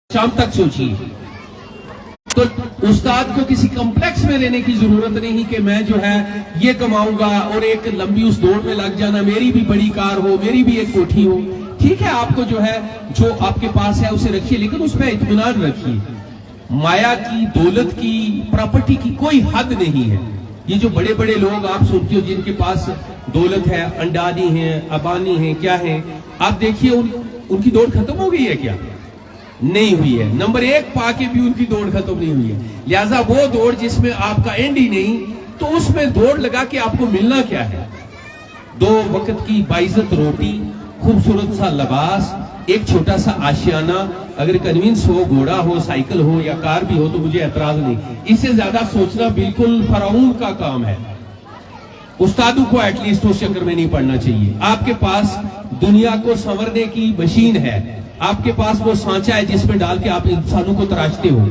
शाम तक सोचिए। तो उस्ताद को किसी कॉम्प्लेक्स में रहने की जरूरत नहीं कि मैं जो है ये कमाऊंगा और एक लंबी उस दौड़ में लग जाना, मेरी भी बड़ी कार हो, मेरी भी एक कोठी हो। ठीक है, आपको जो है जो आपके पास है उसे रखिए, लेकिन उसमें इत्मीनान रखिए। माया की, दौलत की, प्रॉपर्टी की कोई हद नहीं है। ये जो बड़े बड़े लोग आप सुनते हो जिनके पास दौलत है, अंडानी है, अबानी है, क्या है, आप देखिए उनकी दौड़ खत्म हो गई है क्या? नहीं हुई है। नंबर 1 पाके भी उनकी दौड़ खत्म नहीं हुई है। लिहाजा वो दौड़ जिसमें आपका एंड ही नहीं, तो उसमें दौड़ लगा के आपको मिलना क्या है? 2 वक्त की बाइज्जत रोटी, खूबसूरत सा लिबास, एक छोटा सा आशियाना, अगर कन्विंस हो, घोड़ा हो, साइकिल हो या कार भी हो तो मुझे एतराज नहीं। इससे ज्यादा सोचना बिल्कुल फराउन का काम है। उस्तादों को एटलीस्ट उस चक्कर में नहीं पड़ना चाहिए। आपके पास दुनिया को संवरने की मशीन है, आपके पास वो सांचा है जिसमें डाल के आप इंसानों को तराशते हो।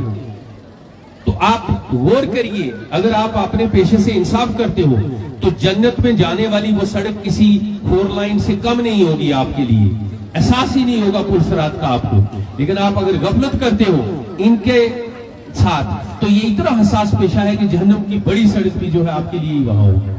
तो आप गौर करिए, अगर आप अपने पेशे से इंसाफ करते हो तो जन्नत में जाने वाली वो सड़क किसी 4 लाइन से कम नहीं होगी आपके लिए, एहसास ही नहीं होगा पुरसरात का आपको। लेकिन आप अगर गफलत करते हो इनके साथ, तो ये इतना हसास पेशा है कि जहन्नम की बड़ी सड़क भी जो है आपके लिए वहां होगी।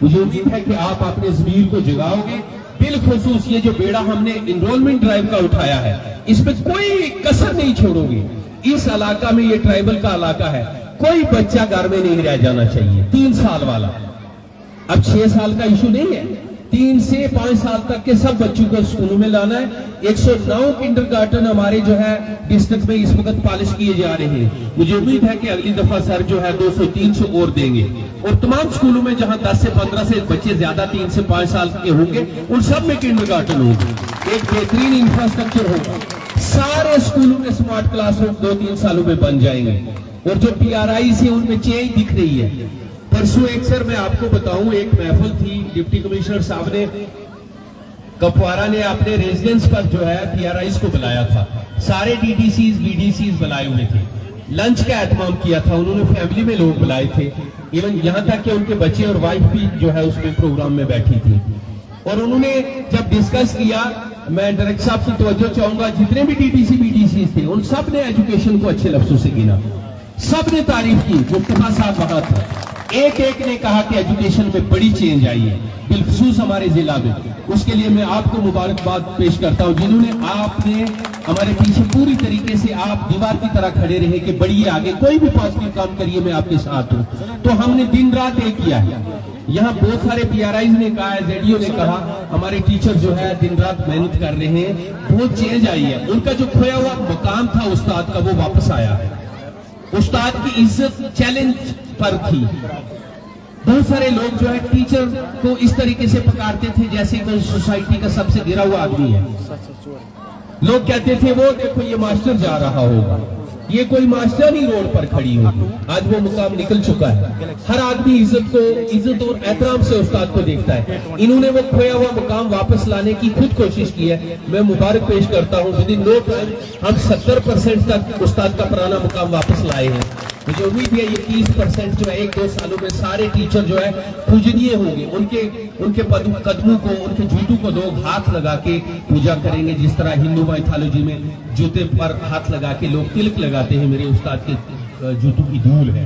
मुझे उम्मीद है कि आप अपने ज़मीर को जगाओगे। बिलखुसूस ये जो बेड़ा हमने इनरोलमेंट ड्राइव का उठाया है, इसमें कोई कसर नहीं छोड़ोगे। इस इलाका में, ये ट्राइबल का इलाका है, कोई बच्चा घर में नहीं रह जाना चाहिए। 3 साल वाला, अब 6 साल का इशू नहीं है, 3 से 5 साल तक के सब बच्चों को स्कूलों में लाना है। 109 किंडरगार्टन हमारे जो है डिस्ट्रिक्ट में इस वक्त पॉलिश किए जा रहे हैं। मुझे उम्मीद है कि अगली दफा सर जो है 200-300 और देंगे, और तमाम स्कूलों में जहां 10 से 15 से बच्चे ज्यादा 3 से 5 साल के होंगे उन सब में किंडरगार्टन होगी। एक बेहतरीन इंफ्रास्ट्रक्चर होगा, सारे स्कूलों में स्मार्ट क्लासरूम 2-3 सालों में बन जाएंगे। और जो PRI से उनमें चेंज दिख रही है। परसों एक सर मैं आपको बताऊं, एक महफिल थी, डिप्टी कमिश्नर साहब ने कपवारा ने अपने रेजिडेंस पर जो है PRIs को बुलाया था। सारे DDCs BDCs बुलाए हुए थे, लंच का एहतमाम किया था उन्होंने, फैमिली में लोग बुलाए थे, इवन यहां तक कि उनके बच्चे और वाइफ भी जो है उसमें प्रोग्राम में बैठी थी। और उन्होंने जब डिस्कस किया, मैं डायरेक्टर साहब की तवज्जो चाहूंगा, जितने भी DDC BDCs थे उन सब ने एजुकेशन को अच्छे लफ्जों से गिना, सब ने तारीफ की। मुफ्तफा साहब वहां थे, एक ने कहा कि एजुकेशन में बड़ी चेंज आई है, बिलखुसूस हमारे जिला में। उसके लिए मैं आपको मुबारकबाद पेश करता हूं, जिन्होंने आपने हमारे पीछे पूरी तरीके से आप दीवार की तरह खड़े रहे कि बढ़िए आगे, कोई भी पॉजिटिव काम करिए, मैं आपके साथ हूं। तो हमने दिन रात एक किया है। यहाँ बहुत सारे PRIs ने कहा है, ZDO ने कहा, हमारे टीचर जो है दिन रात मेहनत कर रहे हैं, बहुत चेंज आई है। उनका जो खोया हुआ मुकाम था उस्ताद का, वो वापस आया है। उस्ताद की इज्जत चैलेंज पर थी। बहुत सारे लोग जो है टीचर को इस तरीके से पकारते थे जैसे कोई सोसाइटी का सबसे गिरा हुआ आदमी है। लोग कहते थे वो देखो ये मास्टर जा रहा होगा, ये कोई मास्टर ही रोड पर खड़ी होगी। आज वो मुकाम निकल चुका है। हर आदमी इज्जत और एहतराम से उस्ताद को देखता है। इन्होंने वो खोया हुआ मुकाम वापस लाने की खुद कोशिश की है। मैं मुबारक पेश करता हूँ, विद इन नो टाइम हम 70% तक उस्ताद का पुराना मुकाम वापस लाए हैं। मुझे उम्मीद है ये 30% जो है 1-2 सालों में सारे टीचर जो है पूजनीय होंगे। उनके कदमों को, उनके जूतों को लोग हाथ लगा के पूजा करेंगे, जिस तरह हिंदू माइथोलॉजी में जूते पर हाथ लगा के लोग तिलक लगाते हैं। मेरे उस्ताद के जूतों की धूल है।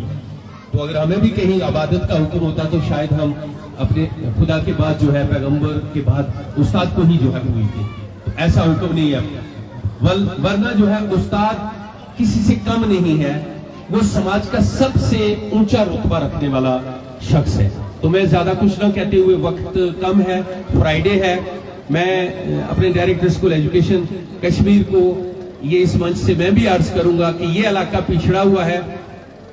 तो अगर हमें भी कहीं इबादत का हुक्म होता तो शायद हम अपने खुदा के बाद जो है, पैगंबर के बाद उस्ताद को ही जो है पूजते। तो ऐसा हुक्म नहीं है, वरना जो है उस्ताद किसी से कम नहीं है, वो समाज का सबसे ऊंचा रुतबा रखने वाला शख्स है। तो मैं ज्यादा कुछ ना कहते हुए, वक्त कम है, फ्राइडे है, मैं अपने डायरेक्टर स्कूल एजुकेशन कश्मीर को ये इस मंच से मैं भी अर्ज करूंगा कि ये इलाका पिछड़ा हुआ है।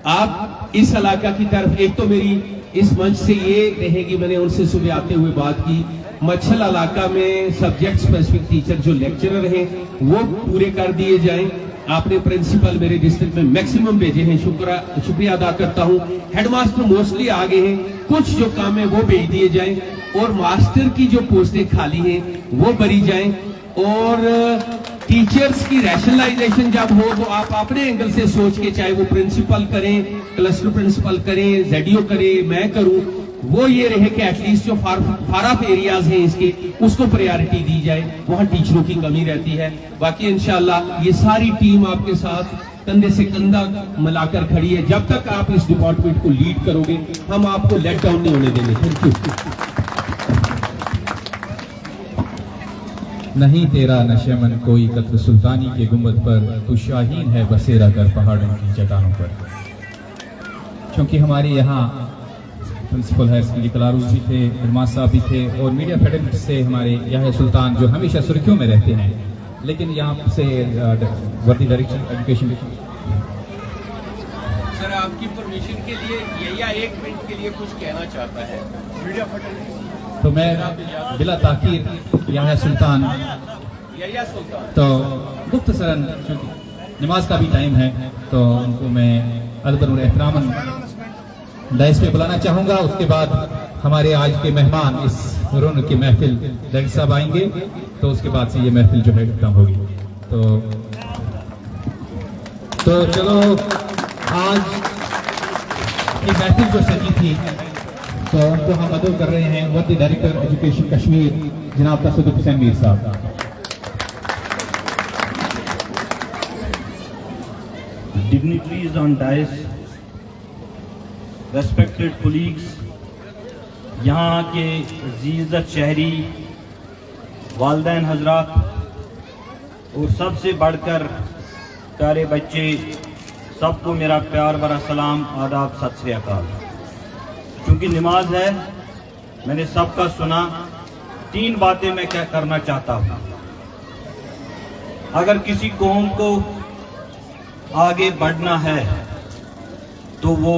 आप इस इलाका की तरफ, एक तो मेरी इस मंच से ये रहेगी, मैंने उनसे सुबह आते हुए बात की, मच्छल इलाका में सब्जेक्ट स्पेसिफिक टीचर जो लेक्चरर हैं वो पूरे कर दिए जाएं। आपने प्रिंसिपल मेरे डिस्ट्रिक्ट में मैक्सिमम भेजे हैं, शुक्रिया अदा करता हूं। हेडमास्टर मोस्टली आ गए हैं, कुछ जो काम है वो भेज दिए जाएं, और मास्टर की जो पोस्टें खाली हैं वो भरी जाएं। और टीचर्स की रैशनलाइजेशन जब हो तो आप अपने एंगल से सोच के, चाहे वो प्रिंसिपल करें, क्लस्टर प्रिंसिपल करें, ZDO करे, मैं करूं, وہ یہ رہے کہ ایٹ لیسٹ جو فار آف ایریاز ہیں اس کے اس کو پریارٹی دی جائے, وہاں ٹیچروں کی کمی رہتی ہے. باقی انشاءاللہ یہ ساری ٹیم آپ کے ساتھ کندھے سے کندھا ملا کر کھڑی ہے. جب تک آپ اس ڈپارٹمنٹ کو لیڈ کرو گے ہم آپ کو لیٹ ڈاؤن نہیں ہونے دیں گے. Thank you. نہیں تیرا نشمن کوئی قطر سلطانی کے گنبد پر, تو شاہین ہے بسیرا کر پہاڑوں کی چٹانوں پر. چونکہ ہمارے یہاں پرنسپل ہائر سیکنڈری کلاروس بھی تھے, علماء صاحب بھی تھے, اور میڈیا فیڈرل سے ہمارے یحییٰ سلطان جو ہمیشہ سرخیوں میں رہتے ہیں, لیکن یہاں سے وردی ڈائریکشن ایجوکیشن. سر آپ کی پرمیشن کے لیے یحییٰ ایک منٹ کے لیے کچھ کہنا چاہتا ہے. میڈیا فیڈرل تو میں بلا تاخیر یحییٰ سلطان تو مختصراً نماز کا بھی ٹائم ہے تو ان کو میں ادب اور احترام ڈائس پہ بلانا چاہوں گا. اس کے بعد ہمارے آج کے مہمان اس رونق کی محفل ڈائریکٹر صاحب آئیں گے, تو اس کے بعد سے یہ محفل جو ہے ختم ہوگی. تو چلو آج کی محفل جو سجی تھی تو ان کو ہم ادب کر رہے ہیں وردی ڈائریکٹر ایجوکیشن کشمیر جناب تصدق حسین میر صاحب. Dignitaries on dais, respected colleagues, یہاں کے عزیزت شہری, والدین حضرات, اور سب سے بڑھ کر پیارے بچے, سب کو میرا پیار بھرا سلام, آداب, ست سری اکال. چونکہ نماز ہے میں نے سب کا سنا, 3 باتیں میں کیا کرنا چاہتا ہوں. اگر کسی قوم کو آگے بڑھنا ہے تو وہ